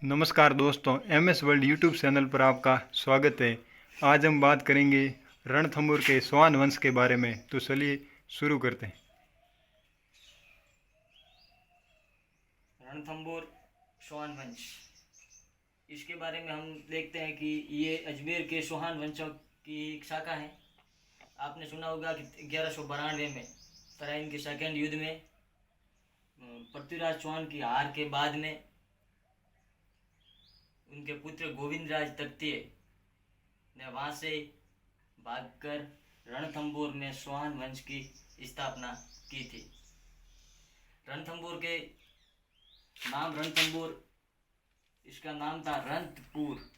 नमस्कार दोस्तों, M S world YouTube channel पर आपका स्वागत है। आज हम बात करेंगे रणथंभौर के स्वान वंश के बारे में। तो चलिए शुरू करते हैं। रणथंभौर चौहान वंश, इसके बारे में हम देखते हैं कि ये अजमेर के चौहान वंशों की एक शाखा है। आपने सुना होगा कि 1192 में तराइन के सेकेंड युद्ध में पृथ्वीराज चौहान की हार के बाद में उनके पुत्र गोविंदराज तृतीय ने वहाँ से भागकर रणथंभौर में चौहान वंश की स्थापना की थी। रणथंभौर के नाम रणथंभौर, इसका नाम था रंतपुर।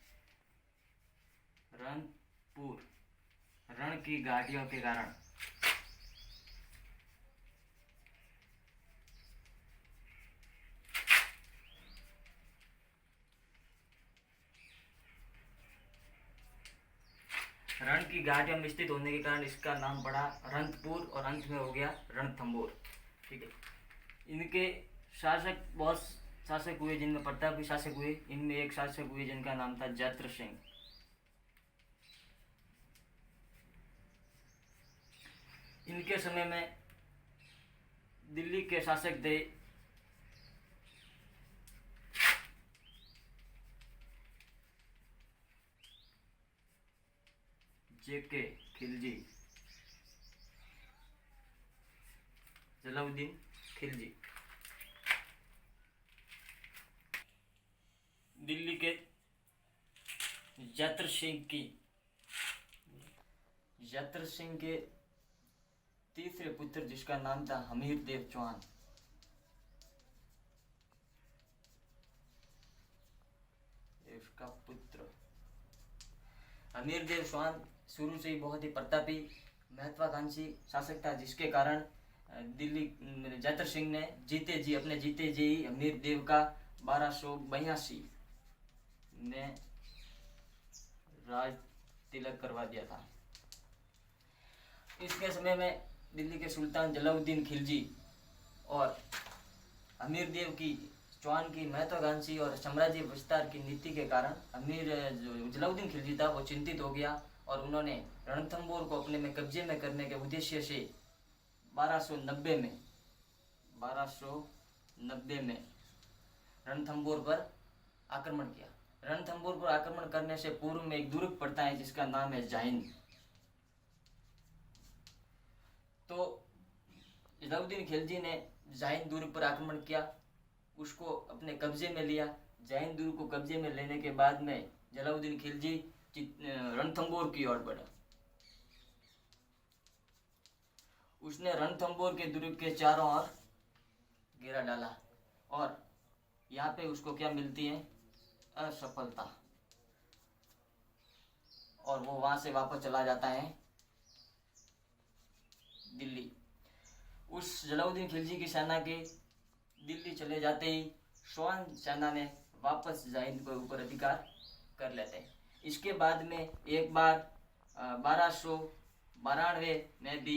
रंतपुर रण की घाटियों के कारण। रण की घाटियों में स्थित होने के कारण इसका नाम पड़ा रंतपुर और अंत में हो गया रणथंभौर। ठीक है। इनके शासक बहुत शासक हुए, जिनमें प्रतापी शासक हुए। इनमें एक शासक हुए जिनका नाम था जयद्रथ सिंह। इनके समय में दिल्ली के शासक थे जेके खिलजी, जलाउद्दीन खिलजी। दिल्ली के जयद्रथ सिंह के तीसरे पुत्र, जिसका नाम था हमीर देव चौहान। इसका पुत्र हमीर देव चौहान शुरू से ही बहुत ही प्रतापी, महत्वाकांक्षी शासक था, जिसके कारण दिल्ली जयद्रथ सिंह ने अपने जीते जी हमीर देव का 1282 में राज तिलक करवा दिया था। इसके समय में दिल्ली के सुल्तान जलाउद्दीन खिलजी और अमीर देव की चौहान की महत्वाकांक्षी और साम्राज्य विस्तार की नीति के कारण जो जलाउद्दीन खिलजी था वो चिंतित हो गया और उन्होंने रणथंभौर को अपने में कब्जे में करने के उद्देश्य से 1290 में रणथंभौर पर आक्रमण किया। रणथंभौर पर आक्रमण करने से पूर्व में एक दुर्ग पड़ता है जिसका नाम है जाइन। तो जलाउद्दीन खिलजी ने जाइन दुर्ग पर आक्रमण किया, उसको अपने कब्जे में लिया। जाइन दुर्ग को कब्जे में लेने के बाद में जलाउद्दीन खिलजी रणथंभौर की ओर बढ़ा। उसने रणथंभौर के दुर्ग के चारों ओर घेरा डाला और यहाँ पे उसको क्या मिलती है? असफलता। और वो वहां से वापस चला जाता है दिल्ली। उस जलाउद्दीन खिलजी की सेना के दिल्ली चले जाते ही चौहान सेना ने वापस जाइन के ऊपर अधिकार कर लेते हैं। इसके बाद में एक बार 1292 में भी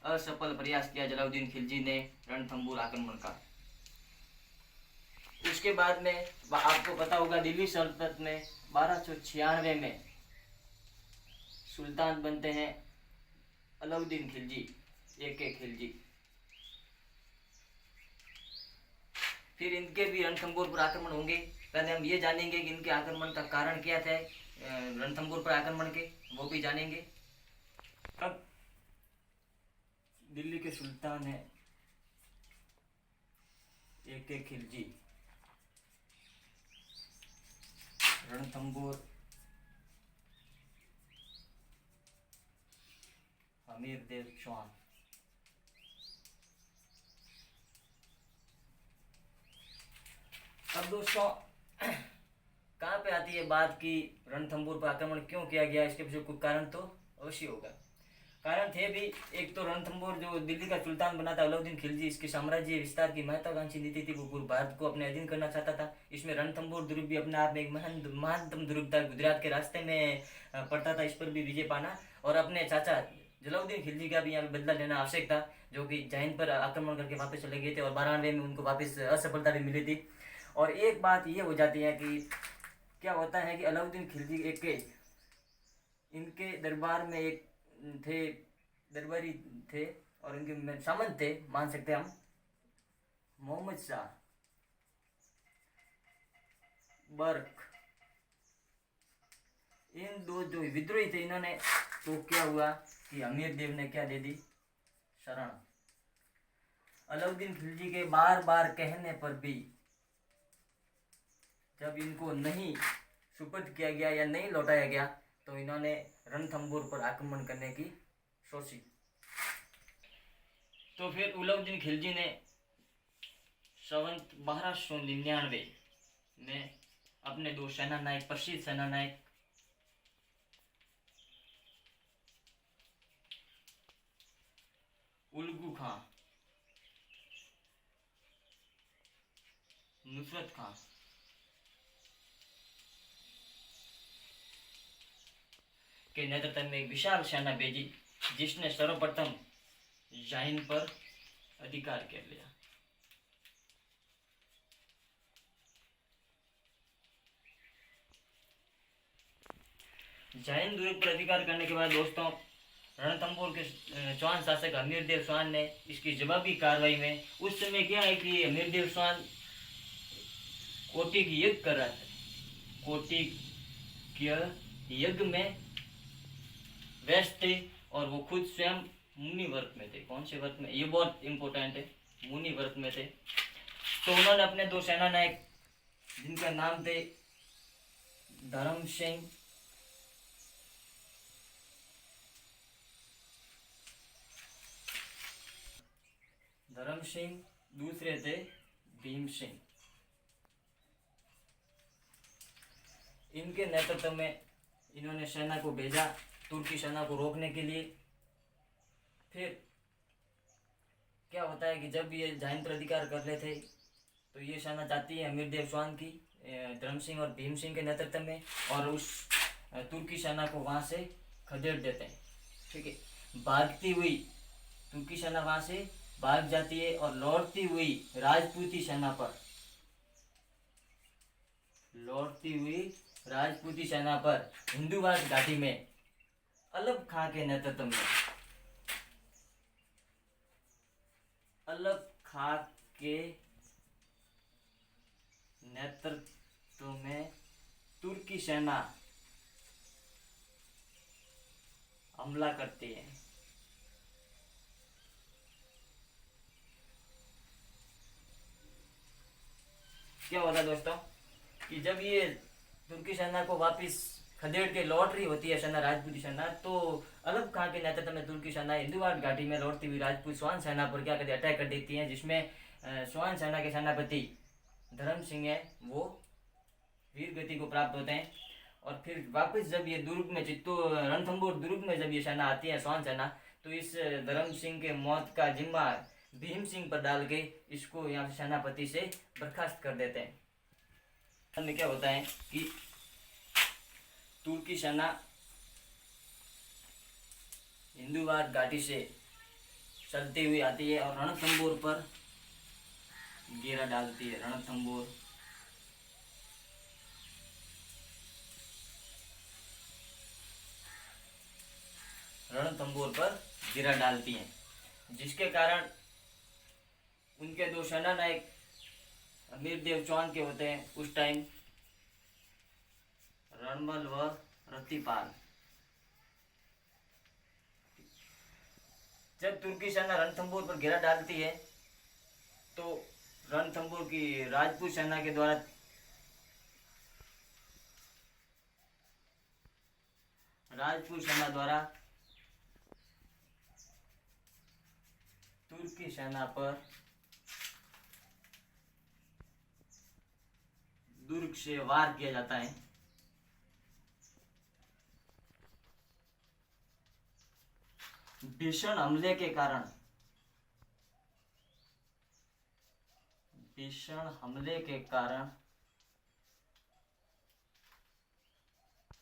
असफल प्रयास किया जलाउद्दीन खिलजी ने रणथंभौर आक्रमण का। उसके बाद में आपको पता होगा दिल्ली सल्तनत में 1296 में सुल्तान बनते हैं अलाउद्दीन खिलजी, एक खिलजी। फिर इनके भी रणथंभौर पर आक्रमण होंगे। पहले हम ये जानेंगे कि इनके आक्रमण का कारण क्या था, रणथंभौर पर आक्रमण के, वो भी जानेंगे। अब दिल्ली के सुल्तान है एक खिलजी। रणथंभौर हमीर देव चौहान। अब दोस्तों कहाँ पे आती है बात कि रणथंभौर पर आक्रमण क्यों किया गया? इसके पीछे कोई कारण तो अवश्य होगा। कारण थे भी। एक तो रणथंभौर जो दिल्ली का सुल्तान बना था अलाउद्दीन खिलजी, इसके साम्राज्य विस्तार की महत्वाकांक्षी नीति थी। वो पूरे भारत को अपने अधीन करना चाहता था। इसमें रणथंभौर दुर्ग भी अपने आप में एक महानतम दुर्ग था, गुजरात के रास्ते में पड़ता था। इस पर भी विजय पाना और अपने चाचा जलाउद्दीन खिलजी का भी यहाँ पे बदला लेना आवश्यक था, जो कि जैन पर आक्रमण करके वापस चले गए थे और 92 में उनको वापस असफलता भी मिली थी। और एक बात ये हो जाती है कि क्या होता है कि अलाउद्दीन खिलजी एक के इनके दरबार में एक थे, दरबारी थे और इनके सामंत थे, मान सकते हैं हम, मोहम्मद शाह बर्क। इन दो जो विद्रोही थे इन्होंने, तो क्या हुआ कि अमीर देव ने क्या दे दी, शरण। अलाउद्दीन खिलजी के बार बार कहने पर भी जब इनको नहीं सुपुर्द किया गया या नहीं लौटाया गया तो इन्होंने रणथंभौर पर आक्रमण करने की सोची। तो फिर अलाउद्दीन खिलजी ने संवत 1299 में अपने दो सेना नायक, प्रसिद्ध सेना नायक उल्गू खां, नुसरत खां के नेतृत्व में एक विशाल सेना भेजी, जिसने सर्वप्रथम जाइन पर अधिकार कर लिया। जाइन दुर्ग पर अधिकार करने के बाद दोस्तों, रणथंभौर के चौहान शासक हमीरदेव चौहान ने इसकी जवाबी कार्रवाई में, उस समय क्या है कि हमीरदेव चौहान कोटिक यज्ञ कर रहा था, कोटिक यज्ञ में व्यस्त थे और वो खुद स्वयं मुनि व्रत में थे। कौन से व्रत में, ये बहुत इंपॉर्टेंट है, मुनि व्रत में थे। तो उन्होंने अपने दो सेना नायक, जिनका नाम थे धर्म सिंह दूसरे थे भीम सिंह, इनके नेतृत्व में इन्होंने सेना को भेजा तुर्की सेना को रोकने के लिए। फिर क्या होता है कि जब ये जाइन पर अधिकार कर रहे थे तो ये सेना जाती है हमीरदेव चौहान की, धर्म सिंह और भीम सिंह के नेतृत्व में, और उस तुर्की सेना को वहाँ से खदेड़ देते हैं। ठीक है, भागती हुई तुर्की सेना वहाँ से भाग जाती है और लौटती हुई राजपूती सेना पर हिंदूवास घाटी में अलग खां के नेतृत्व में तुर्की सेना हमला करती है। क्या होता है दोस्तों कि जब ये तुर्की सेना को वापस खदेड़ के लौट रही होती है सेना, राजपूती सेना, तो अलग खां के नेतृत्व में तुर्की सेना हिंदूवास घाटी में लौटती हुई राजपूत स्वान सेना पर क्या करती है, अटैक कर देती है, जिसमें स्वान सेना के सेनापति धर्म सिंह है वो वीर गति को प्राप्त होते हैं। और फिर वापस जब ये दुर्ग में रणथंभौर दुर्ग में जब ये सेना आती है स्वान सेना, तो इस धर्म सिंह के मौत का जिम्मा भीम सिंह पर डाल के इसको यहाँ से सेनापति से बर्खास्त कर देते हैं। में क्या होता है कि तुर्की सेना हिंदूवास घाटी से चलती हुई आती है और रणथंभौर पर घेरा डालती है। रणथंभौर पर घेरा डालती है, जिसके कारण उनके दो सेना नायक हमीरदेव चौहान के होते हैं उस टाइम, रणबल व रतिपाल। जब तुर्की सेना रणथंभौर पर घेरा डालती है तो रणथंभौर की राजपूत सेना के द्वारा तुर्की सेना पर दुर्ग से वार किया जाता है। भीषण हमले के कारण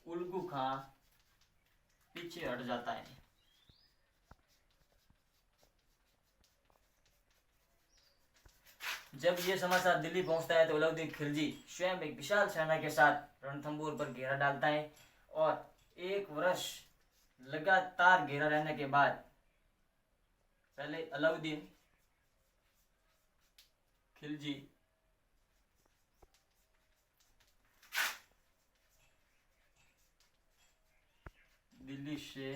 उल्गू खां पीछे हट जाता है। जब ये समाचार दिल्ली पहुंचता है तो अलाउद्दीन खिलजी स्वयं एक विशाल सेना के साथ रणथंभौर पर घेरा डालता है और 1 वर्ष लगातार घेरा रहने के बाद पहले अलाउद्दीन खिलजी दिल्ली से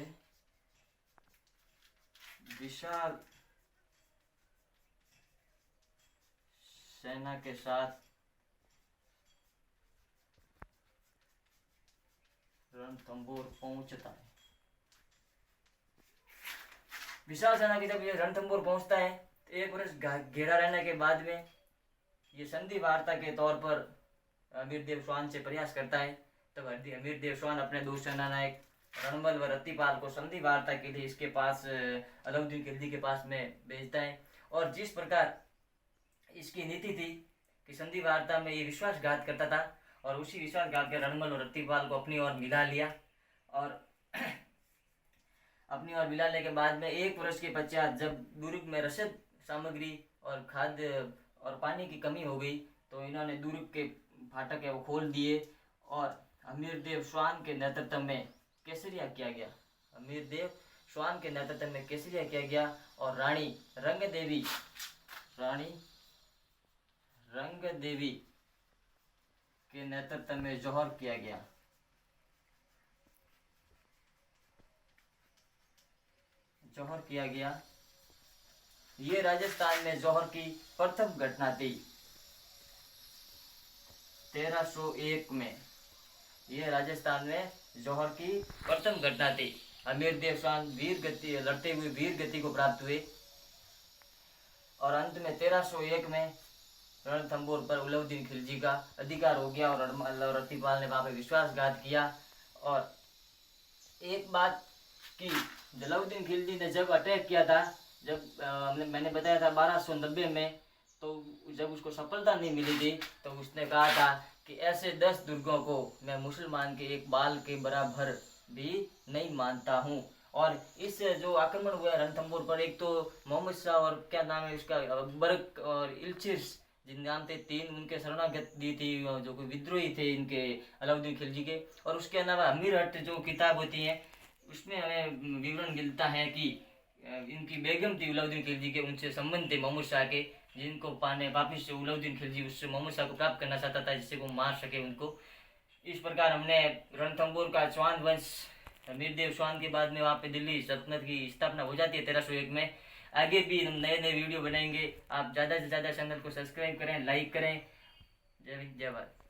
विशाल सेना के साथ रणथंभौर पहुंचता है। विशाल सेना की जब ये रणथंभौर पहुंचता है तो 1 वर्ष घेरा रहने के बाद में ये संधि वार्ता के तौर पर अमीरदेव स्वान से प्रयास करता है। तब अमीरदेव स्वान अपने दो सेनानायक रणबल व रत्तीपाल को संधि वार्ता के लिए इसके पास अलाउद्दीन खिलजी के पास में भेजता है। और जिस प्रकार इसकी नीति थी कि संधि वार्ता में ये विश्वासघात करता था और उसी विश्वासघात के रणबल और रत्तीपाल को अपनी ओर मिला लिया और अपनी ओर मिलाने के बाद में 1 वर्ष के पश्चात जब दुर्ग में रसद सामग्री और खाद्य और पानी की कमी हो गई तो इन्होंने दुर्ग के फाटक है वो खोल दिए और अमीरदेव स्वान के नेतृत्व में केसरिया किया गया। अमीरदेव स्वान के नेतृत्व में केसरिया किया गया और रानी रंग देवी के नेतृत्व में जौहर किया गया। ये राजस्थान में जौहर की प्रथम घटना थी 1301 में। ये राजस्थान में जौहर की प्रथम घटना थी। अमीरदेव स्वान लड़ते हुए वीर गति को प्राप्त हुए और अंत में 1301 में रणथंभौर पर अलाउद्दीन खिलजी का अधिकार हो गया और रत्तीपाल ने वहां पर विश्वासघात किया। और एक बात की अलाउद्दीन खिलजी ने जब अटैक किया था, जब मैंने बताया था 1290 में, तो जब उसको सफलता नहीं मिली थी तो उसने कहा था कि ऐसे 10 दुर्गों को मैं मुसलमान के एक बाल के बराबर भी नहीं मानता हूँ। और इस जो आक्रमण हुआ रणथंभौर पर, एक तो मोहम्मद शाह और क्या नाम है उसका, बरक और इल्चिस जिन नाम थे 3, उनके शरणागत दी थी जो कोई विद्रोही थे इनके अलाउद्दीन खिलजी के। और उसके अलावा अमीर हट जो किताब होती है उसमें हमें विवरण मिलता है कि इनकी बेगम थी अलाउद्दीन खिलजी के, उनसे संबंध थे मोहम्मद शाह के, जिनको पाने वापिस से अलाउद्दीन खिलजी उससे मोहम्मद शाह को प्राप्त करना चाहता था जिससे वो मार सके उनको। इस प्रकार हमने रणथंभौर का स्वान वंश अमीरदेव स्वान के बाद में वहाँ पे दिल्ली सल्तनत की स्थापना हो जाती है 1301 में। आगे भी हम नए नए वीडियो बनाएंगे। आप ज़्यादा से ज़्यादा चैनल को सब्सक्राइब करें, लाइक करें। जय हिंद, जय भारत।